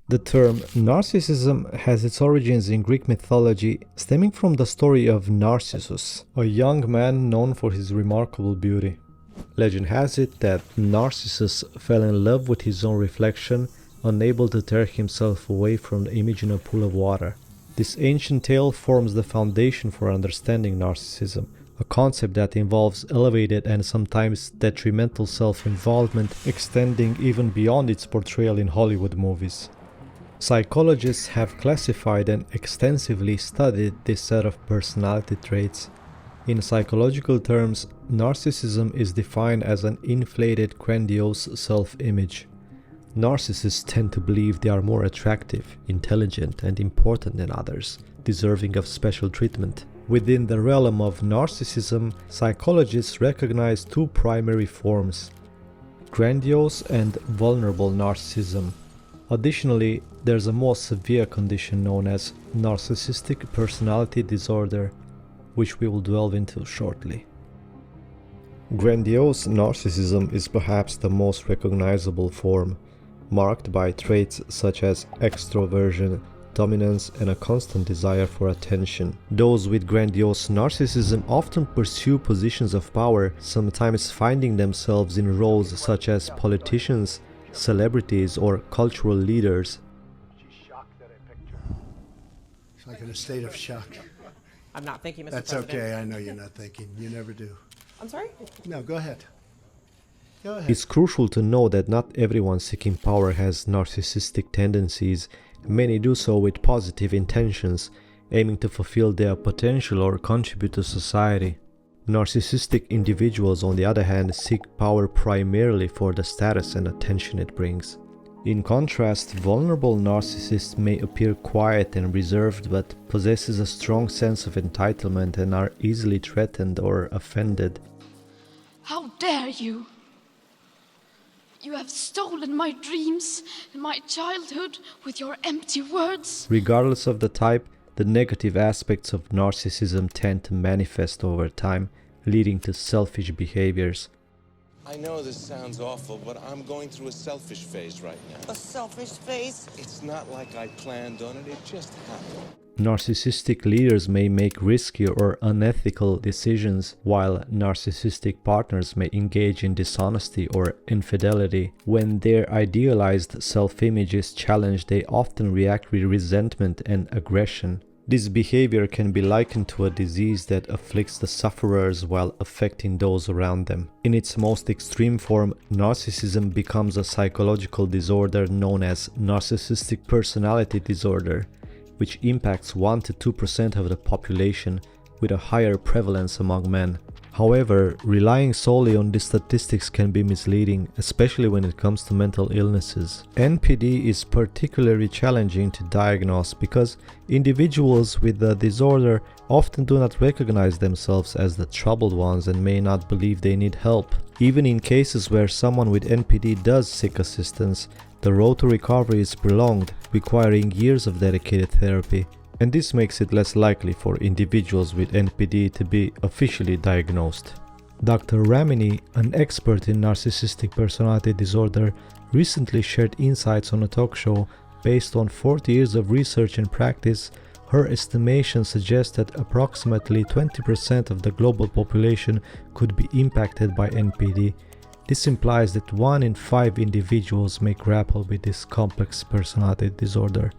The term narcissism has its origins in Greek mythology, stemming from the story of Narcissus, a young man known for his remarkable beauty. Legend has it that Narcissus fell in love with his own reflection, unable to tear himself away from the image in a pool of water. This ancient tale forms the foundation for understanding narcissism, a concept that involves elevated and sometimes detrimental self-involvement, extending even beyond its portrayal in Hollywood movies. Psychologists have classified and extensively studied this set of personality traits. In psychological terms, narcissism is defined as an inflated, grandiose self-image. Narcissists tend to believe they are more attractive, intelligent, and important than others, deserving of special treatment. Within the realm of narcissism, psychologists recognize two primary forms: grandiose and vulnerable narcissism. Additionally, there's a more severe condition known as narcissistic personality disorder, which we will delve into shortly. Grandiose narcissism is perhaps the most recognizable form, marked by traits such as extroversion, dominance, and a constant desire for attention. Those with grandiose narcissism often pursue positions of power, sometimes finding themselves in roles such as politicians, celebrities, or cultural leaders. She's shocked that I picked her. It's like in a state of shock. I'm not thinking, Mr. That's President. okay, I know you're not thinking. You never do. I'm sorry? No, go ahead. Go ahead. It's crucial to know that not everyone seeking power has narcissistic tendencies. Many do so with positive intentions, aiming to fulfill their potential or contribute to society. Narcissistic individuals, on the other hand, seek power primarily for the status and attention it brings. In contrast, vulnerable narcissists may appear quiet and reserved but possesses a strong sense of entitlement and are easily threatened or offended. How dare you! You have stolen my dreams and my childhood with your empty words. Regardless of the type, the negative aspects of narcissism tend to manifest over time, leading to selfish behaviors. I know this sounds awful, but I'm going through a selfish phase right now. A selfish face? It's not like I planned on it, it just happened. Narcissistic leaders may make risky or unethical decisions, while narcissistic partners may engage in dishonesty or infidelity. When their idealized self-image is challenged, they often react with resentment and aggression. This behavior can be likened to a disease that afflicts the sufferers while affecting those around them. In its most extreme form, narcissism becomes a psychological disorder known as narcissistic personality disorder, which impacts 1 to 2% of the population, with a higher prevalence among men. However, relying solely on these statistics can be misleading, especially when it comes to mental illnesses. NPD is particularly challenging to diagnose because individuals with the disorder often do not recognize themselves as the troubled ones and may not believe they need help. Even in cases where someone with NPD does seek assistance, the road to recovery is prolonged, requiring years of dedicated therapy. And this makes it less likely for individuals with NPD to be officially diagnosed. Dr. Ramini, an expert in narcissistic personality disorder, recently shared insights on a talk show based on 40 years of research and practice. Her estimation suggests that approximately 20% of the global population could be impacted by NPD. This implies that 1 in 5 individuals may grapple with this complex personality disorder.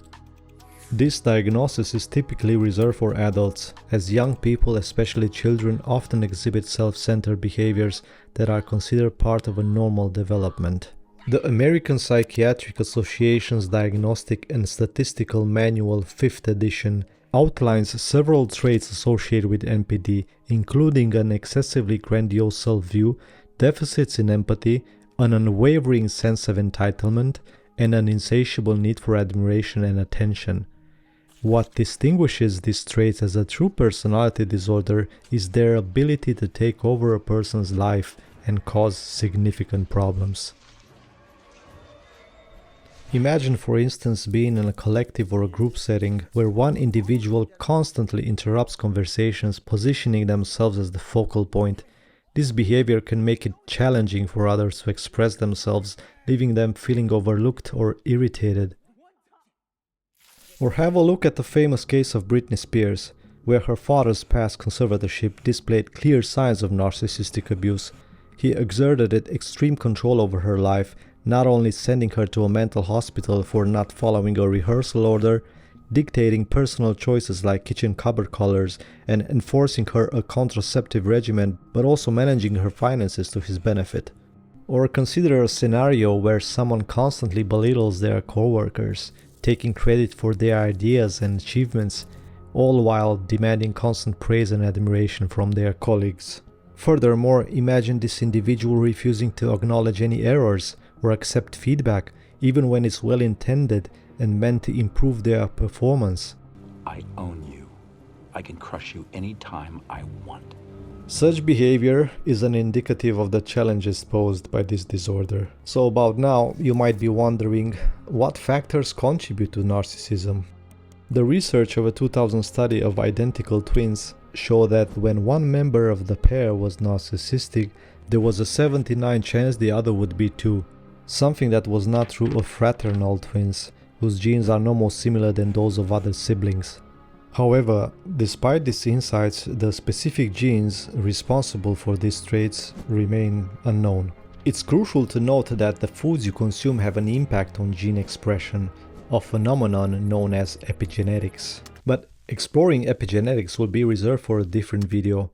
This diagnosis is typically reserved for adults, as young people, especially children, often exhibit self-centered behaviors that are considered part of a normal development. The American Psychiatric Association's Diagnostic and Statistical Manual 5th edition outlines several traits associated with NPD, including an excessively grandiose self-view, deficits in empathy, an unwavering sense of entitlement, and an insatiable need for admiration and attention. What distinguishes these traits as a true personality disorder is their ability to take over a person's life and cause significant problems. Imagine, for instance, being in a collective or a group setting where one individual constantly interrupts conversations, positioning themselves as the focal point. This behavior can make it challenging for others to express themselves, leaving them feeling overlooked or irritated. Or have a look at the famous case of Britney Spears, where her father's past conservatorship displayed clear signs of narcissistic abuse. He exerted extreme control over her life, not only sending her to a mental hospital for not following a rehearsal order, dictating personal choices like kitchen cupboard colors and enforcing her a contraceptive regimen, but also managing her finances to his benefit. Or consider a scenario where someone constantly belittles their coworkers, taking credit for their ideas and achievements, all while demanding constant praise and admiration from their colleagues. Furthermore, imagine this individual refusing to acknowledge any errors or accept feedback, even when it's well intended and meant to improve their performance. I own you. I can crush you anytime I want. Such behavior is an indicative of the challenges posed by this disorder. So about now, you might be wondering, what factors contribute to narcissism? The research of a 2000 study of identical twins showed that when one member of the pair was narcissistic, there was a 79% chance the other would be too. Something that was not true of fraternal twins, whose genes are no more similar than those of other siblings. However, despite these insights, the specific genes responsible for these traits remain unknown. It's crucial to note that the foods you consume have an impact on gene expression, a phenomenon known as epigenetics. But exploring epigenetics will be reserved for a different video.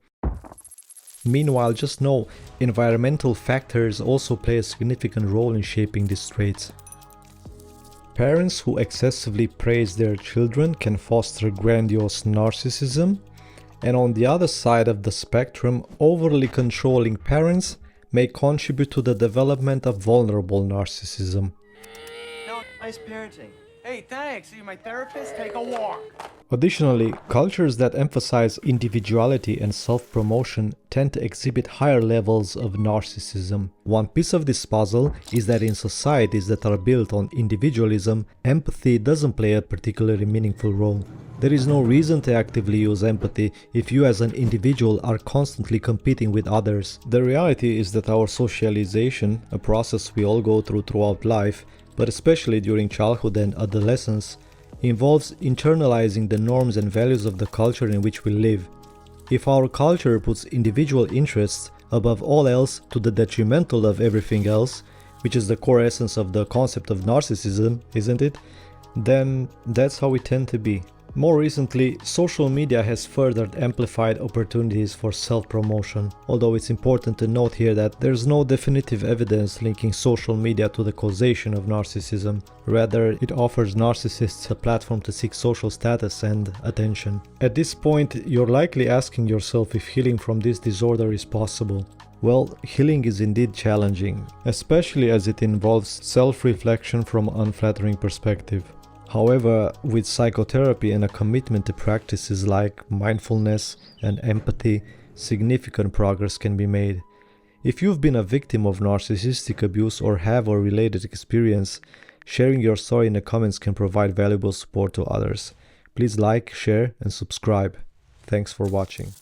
Meanwhile, just know, environmental factors also play a significant role in shaping these traits. Parents who excessively praise their children can foster grandiose narcissism, and on the other side of the spectrum, overly controlling parents may contribute to the development of vulnerable narcissism. No, nice parenting. Hey, thanks. Are you my therapist? Take a walk. Additionally, cultures that emphasize individuality and self-promotion tend to exhibit higher levels of narcissism. One piece of this puzzle is that in societies that are built on individualism, empathy doesn't play a particularly meaningful role. There is no reason to actively use empathy if you as an individual are constantly competing with others. The reality is that our socialization, a process we all go through throughout life, but especially during childhood and adolescence, involves internalizing the norms and values of the culture in which we live. If our culture puts individual interests above all else to the detrimental of everything else, which is the core essence of the concept of narcissism, isn't it? Then that's how we tend to be. More recently, social media has further amplified opportunities for self-promotion, although it's important to note here that there's no definitive evidence linking social media to the causation of narcissism. Rather, it offers narcissists a platform to seek social status and attention. At this point, you're likely asking yourself if healing from this disorder is possible. Well, healing is indeed challenging, especially as it involves self-reflection from an unflattering perspective. However, with psychotherapy and a commitment to practices like mindfulness and empathy, significant progress can be made. If you've been a victim of narcissistic abuse or have a related experience, sharing your story in the comments can provide valuable support to others. Please like, share, and subscribe. Thanks for watching.